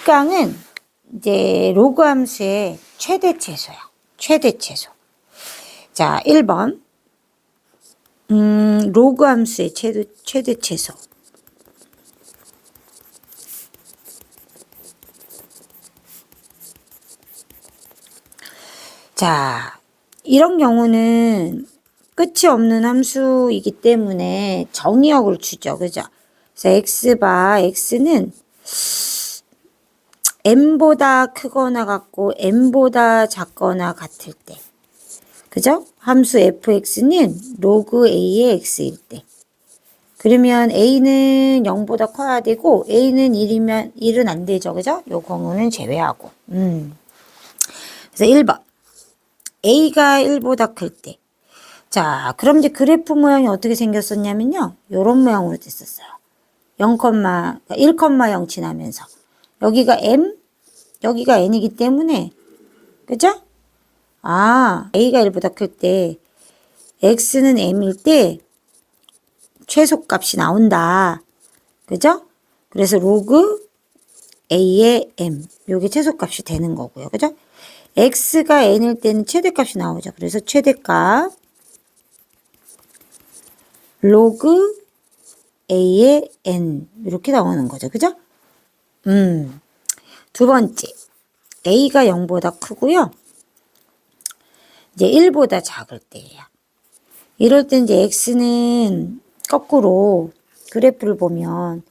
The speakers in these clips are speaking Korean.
직강은 이제 로그 함수의 최대 최소야. 최대 최소. 자, 1번. 로그 함수의 최대 최소. 자, 이런 경우는 끝이 없는 함수이기 때문에 정의역을 주죠. 그죠? 그래서 x는 m보다 크거나 같고 m보다 작거나 같을 때. 그죠? 함수 fx는 로그 a의 x일 때. 그러면 a는 0보다 커야 되고 a는 1이면 1은 안 되죠. 그죠? 요 경우는 제외하고. 그래서 1번. a가 1보다 클 때. 자, 그럼 이제 그래프 모양이 어떻게 생겼었냐면요. 요런 모양으로 됐었어요. 1,0 지나면서. 여기가 m, 여기가 n이기 때문에, 그죠? 아, a가 1보다 클 때, x는 m일 때, 최소값이 나온다. 그죠? 그래서 로그 a의 m. 요게 최소값이 되는 거고요. 그죠? x가 n일 때는 최대값이 나오죠. 그래서 최대값 로그 a의 n 이렇게 나오는 거죠. 그죠? 두 번째 a가 0보다 크고요. 이제 1보다 작을 때예요. 이럴 때 이제 x는 거꾸로 그래프를 보면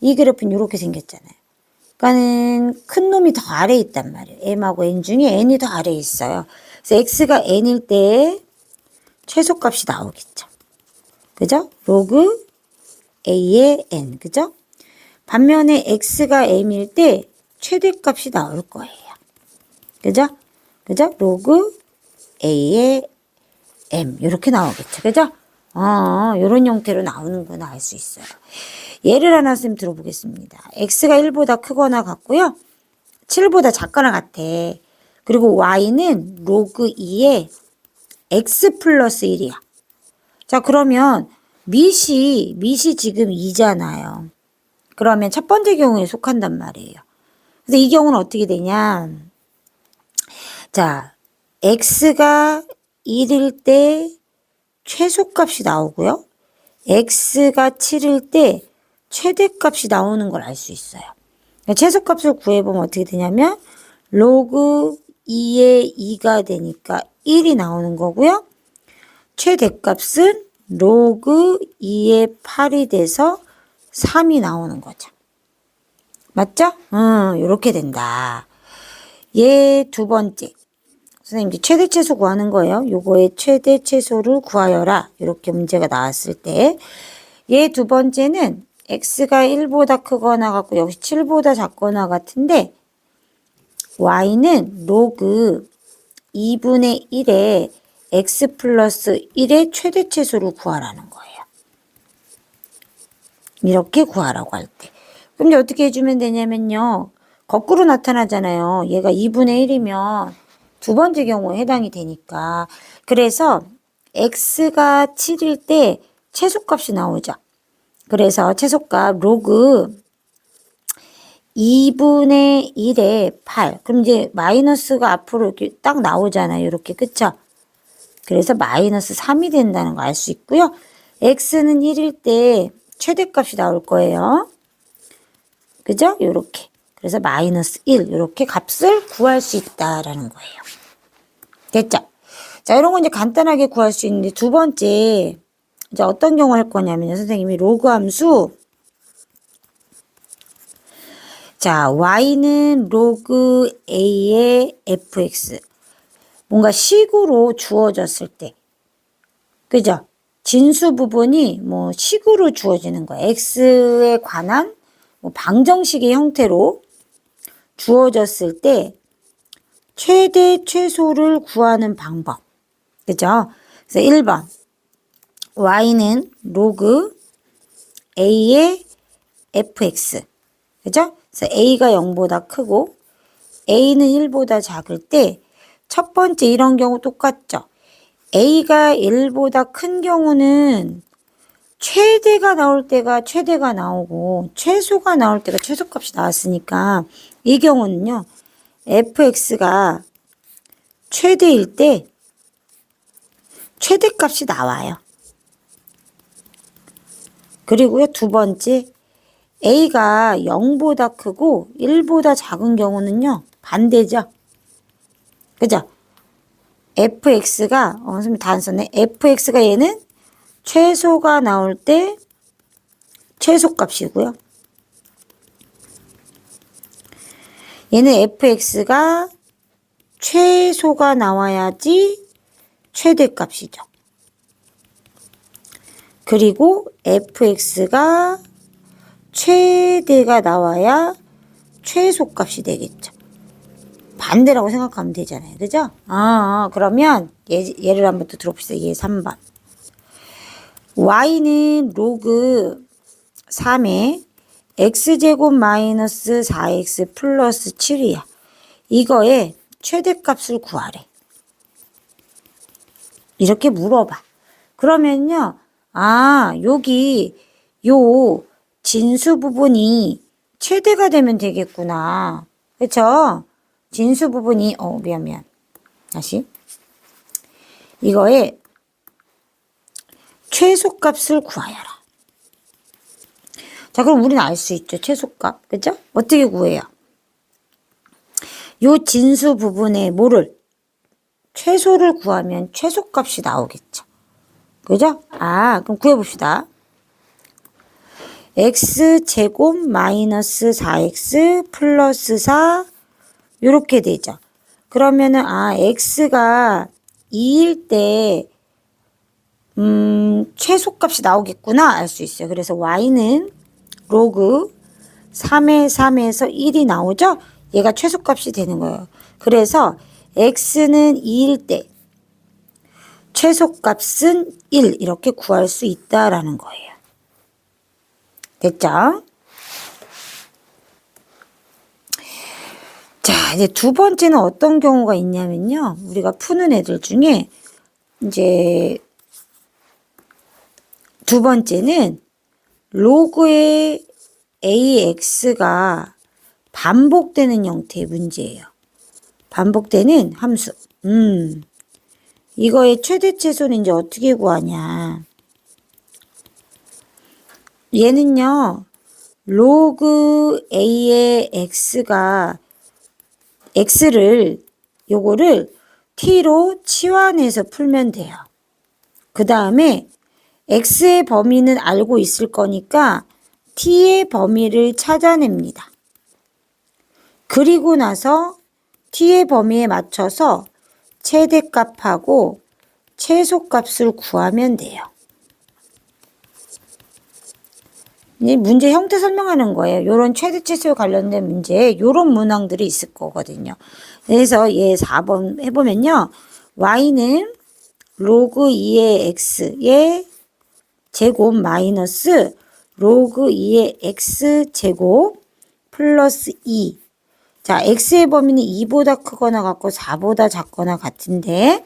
이 그래프는 이렇게 생겼잖아요. 그러니까는 큰 놈이 더 아래에 있단 말이에요. m하고 n 중에 n이 더 아래에 있어요. 그래서 x가 n일 때 최소값이 나오겠죠. 그죠? 로그 a의 n. 그죠? 반면에 x가 m일 때 최대값이 나올 거예요. 그죠? 그죠? 로그 a의 m. 이렇게 나오겠죠. 그죠? 요런 형태로 나오는구나 알 수 있어요. 예를 하나 쌤 들어보겠습니다. x가 1보다 크거나 같고요. 7보다 작거나 같아. 그리고 y는 로그 2의 x 플러스 1이야. 자, 그러면 밑이 지금 2잖아요. 그러면 첫 번째 경우에 속한단 말이에요. 그래서 이 경우는 어떻게 되냐. 자, x가 1일 때 최소값이 나오고요. x가 7일 때 최대값이 나오는 걸 알 수 있어요. 최소값을 구해보면 어떻게 되냐면 로그 2의 2가 되니까 1이 나오는 거고요. 최대값은 로그 2의 8이 돼서 3이 나오는 거죠. 맞죠? 이렇게 된다. 얘 두 번째. 선생님, 최대 최소 구하는 거예요. 요거의 최대 최소를 구하여라. 이렇게 문제가 나왔을 때. 얘 두 번째는 x가 1보다 크거나 같고 역시 7보다 작거나 같은데 y는 로그 2분의 1에 x 플러스 1의 최대 최소를 구하라는 거예요. 이렇게 구하라고 할 때. 그럼 이제 어떻게 해주면 되냐면요. 거꾸로 나타나잖아요. 얘가 2분의 1이면 두 번째 경우에 해당이 되니까. 그래서 x가 7일 때 최소값이 나오죠. 그래서 최소값 로그 2분의 1에 8. 그럼 이제 마이너스가 앞으로 이렇게 딱 나오잖아요. 이렇게. 그쵸? 그래서 마이너스 3이 된다는 거 알 수 있고요. x는 1일 때 최대값이 나올 거예요. 그죠? 요렇게. 그래서 마이너스 1. 이렇게 값을 구할 수 있다라는 거예요. 됐죠? 자, 이런 거 이제 간단하게 구할 수 있는데 두 번째 이제 어떤 경우 할 거냐면요. 선생님이 로그 함수 자, y는 로그 a의 fx 뭔가 식으로 주어졌을 때 그죠? 진수 부분이 뭐 식으로 주어지는 거예요. x에 관한 뭐 방정식의 형태로 주어졌을 때 최대 최소를 구하는 방법. 그죠? 그래서 1번 y는 로그 a의 fx. 그죠? 그래서 a가 0보다 크고 a는 1보다 작을 때 첫 번째 이런 경우 똑같죠? a가 1보다 큰 경우는 최대가 나올 때가 최대가 나오고 최소가 나올 때가 최소값이 나왔으니까 이 경우는요, fx가 최대일 때 최대값이 나와요. 그리고요, 두 번째, a가 0보다 크고 1보다 작은 경우는요, 반대죠. 그죠? fx가, 선생님 다 안 썼네. fx가 얘는 최소가 나올 때 최소값이고요. 얘는 fx가 최소가 나와야지 최대값이죠. 그리고 fx가 최대가 나와야 최소값이 되겠죠. 반대라고 생각하면 되잖아요. 그죠? 그러면 예를 한번 또 들어봅시다. 얘 3번. y는 로그 3에 x제곱 마이너스 4x 플러스 7이야. 이거의 최대값을 구하래. 이렇게 물어봐. 그러면요. 여기 요 진수 부분이 최대가 되면 되겠구나. 그쵸? 진수 부분이 미안. 다시. 이거의 최소값을 구하여라. 자, 그럼 우리는 알 수 있죠. 최소값. 그죠? 어떻게 구해요? 요 진수 부분에 뭐를? 최소를 구하면 최소값이 나오겠죠. 그죠? 그럼 구해봅시다. x제곱 마이너스 4x 플러스 4 요렇게 되죠. 그러면은 x가 2일 때 최소값이 나오겠구나 알 수 있어요. 그래서 y는 로그 3의 3에서 1이 나오죠? 얘가 최소값이 되는 거예요. 그래서 x는 2일 때 최소값은 1 이렇게 구할 수 있다라는 거예요. 됐죠? 자, 이제 두 번째는 어떤 경우가 있냐면요. 우리가 푸는 애들 중에 이제 두 번째는 로그의 ax가 반복되는 형태의 문제예요. 반복되는 함수. 이거의 최대 최소는 이제 어떻게 구하냐. 얘는요. 로그 a의 x를 요거를 t로 치환해서 풀면 돼요. 그 다음에 x의 범위는 알고 있을 거니까 t의 범위를 찾아냅니다. 그리고 나서 t의 범위에 맞춰서 최대값하고 최소값을 구하면 돼요. 이제 문제 형태 설명하는 거예요. 요런 최대 최소에 관련된 문제에 요런 문항들이 있을 거거든요. 그래서 얘 4번 해보면요. y는 로그 2의 x의 제곱 마이너스 로그 2의 x제곱 플러스 2. 자, x의 범위는 2보다 크거나 같고 4보다 작거나 같은데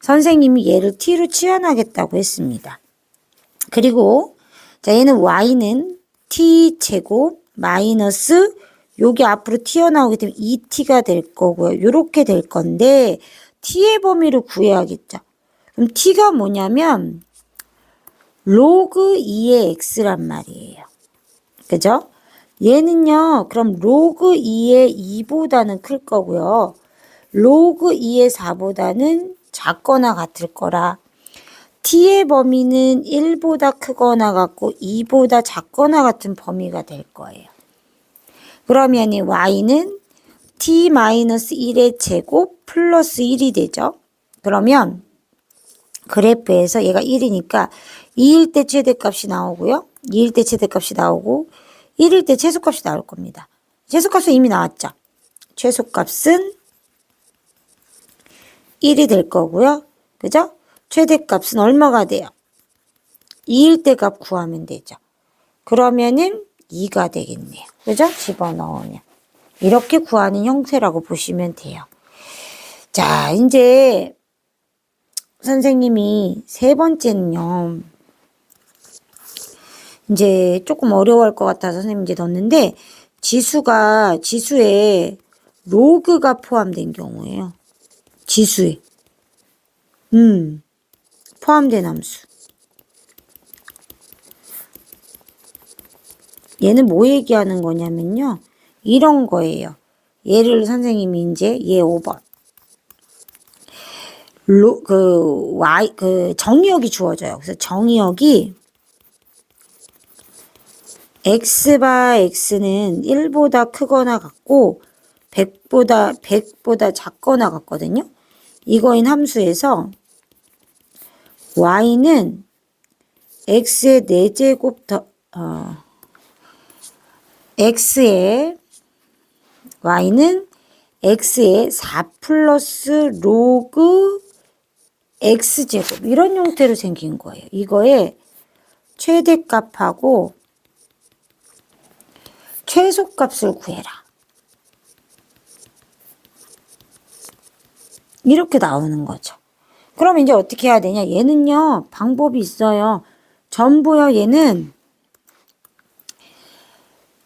선생님이 얘를 t로 치환하겠다고 했습니다. 그리고 자, 얘는 y는 t제곱 마이너스 요게 앞으로 튀어나오게 되면 2t가 될 거고요. 요렇게 될 건데 t의 범위를 구해야겠죠. 그럼 t가 뭐냐면 로그 2의 x란 말이에요. 그죠? 얘는요. 그럼 로그 2의 2보다는 클 거고요. 로그 2의 4보다는 작거나 같을 거라 t의 범위는 1보다 크거나 같고 2보다 작거나 같은 범위가 될 거예요. 그러면 이 y는 t-1의 제곱 플러스 1이 되죠. 그러면 그래프에서 얘가 1이니까 2일 때 최대값이 나오고요. 2일 때 최대값이 나오고 1일 때 최소값이 나올 겁니다. 최소값은 이미 나왔죠. 최소값은 1이 될 거고요. 그죠? 최대값은 얼마가 돼요? 2일 때 값 구하면 되죠. 그러면은 2가 되겠네요. 그죠? 집어넣으면. 이렇게 구하는 형태라고 보시면 돼요. 자, 이제 선생님이 세 번째는요. 이제 조금 어려워할 것 같아서 선생님 이제 넣었는데 지수에 로그가 포함된 경우예요. 지수에. 포함된 함수. 얘는 뭐 얘기하는 거냐면요. 이런 거예요. 얘를 선생님이 이제 얘 5번. 정의역이 주어져요. 그래서 정의역이 x바 x는 1보다 크거나 같고 100보다 작거나 같거든요. 이거인 함수에서 y는 x의 4제곱 y는 x의 4 플러스 로그 x제곱 이런 형태로 생긴 거예요. 이거의 최대값하고 최소값을 구해라. 이렇게 나오는 거죠. 그럼 이제 어떻게 해야 되냐? 얘는요, 방법이 있어요. 전부요, 얘는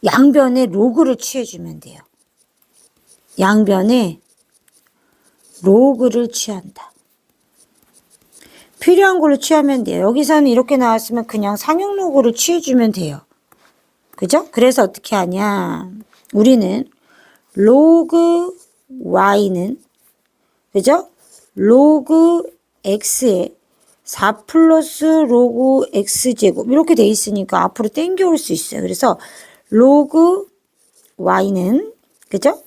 양변에 로그를 취해주면 돼요. 양변에 로그를 취한다. 필요한 걸로 취하면 돼요. 여기서는 이렇게 나왔으면 그냥 상용 로그를 취해주면 돼요. 그죠? 그래서 어떻게 하냐? 우리는 로그 y는 그죠? 로그 x에 4 플러스 로그 x제곱 이렇게 돼 있으니까 앞으로 땡겨올 수 있어요. 그래서 로그 y는 그죠?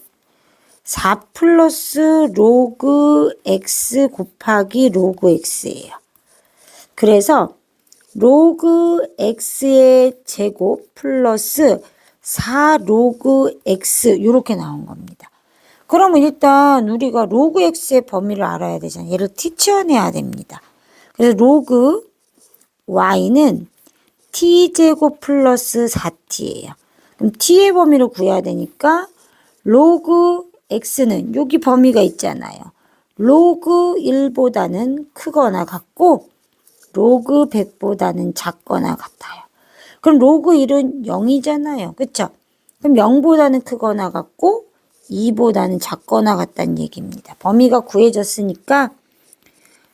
4 플러스 로그 x 곱하기 로그 x예요. 그래서 로그 x의 제곱 플러스 4 로그 x 이렇게 나온 겁니다. 그러면 일단 우리가 로그 x의 범위를 알아야 되잖아요. 얘를 t 치환해야 됩니다. 그래서 로그 y는 t제곱 플러스 4t예요. 그럼 t의 범위를 구해야 되니까 로그 x는 여기 범위가 있잖아요. 로그 1보다는 크거나 같고 로그 100보다는 작거나 같아요. 그럼 로그 1은 0이잖아요. 그쵸? 그럼 0보다는 크거나 같고 2보다는 작거나 같다는 얘기입니다. 범위가 구해졌으니까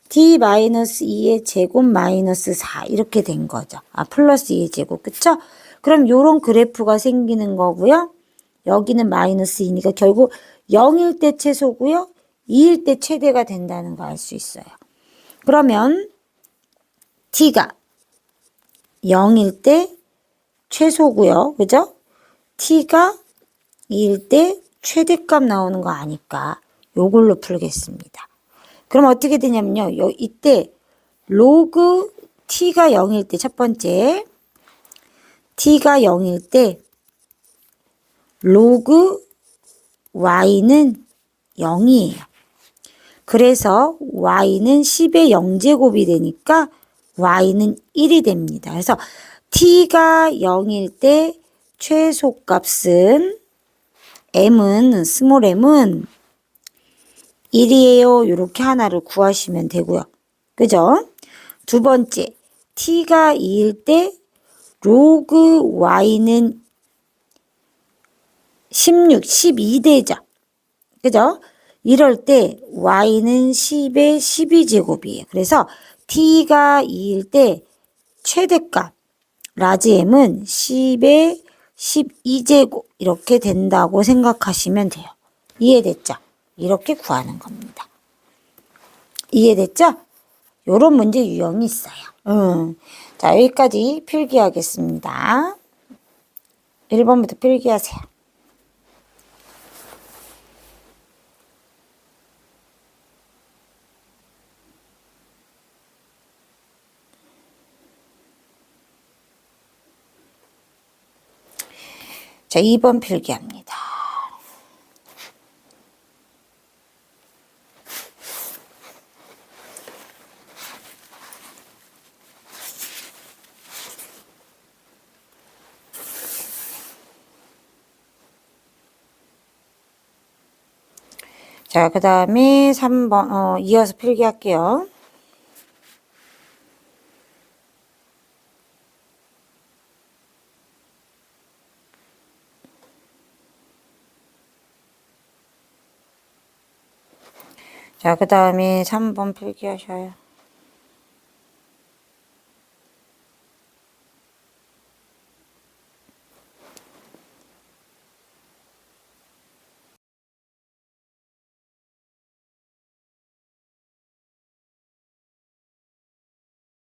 t-2의 제곱 마이너스 4 이렇게 된 거죠. 플러스 2의 제곱. 그쵸? 그럼 요런 그래프가 생기는 거고요. 여기는 마이너스 2니까 결국 0일 때 최소고요. 2일 때 최대가 된다는 거 알 수 있어요. 그러면 t가 0일 때 최소고요. 그죠? t가 2일 때 최대값 나오는 거 아니까 요걸로 풀겠습니다. 그럼 어떻게 되냐면요. 이때 로그 t가 0일 때 첫 번째 t가 0일 때 로그 y는 0이에요. 그래서 y는 10의 0제곱이 되니까 y는 1이 됩니다. 그래서 t가 0일 때 최소값은 스몰 m은 1이에요. 이렇게 하나를 구하시면 되고요. 그죠? 두 번째, t가 2일 때 로그 y는 16, 12되죠. 그죠? 이럴 때 y는 10의 12제곱이에요. 그래서 t가 2일 때 최대값 라지 m은 10의 12제곱 이렇게 된다고 생각하시면 돼요. 이해됐죠? 이렇게 구하는 겁니다. 이해됐죠? 요런 문제 유형이 있어요. 자, 여기까지 필기하겠습니다. 1번부터 필기하세요. 자, 2번 필기합니다. 자, 그 다음에 3번, 이어서 필기할게요. 자, 그 다음에 3번 필기하셔요.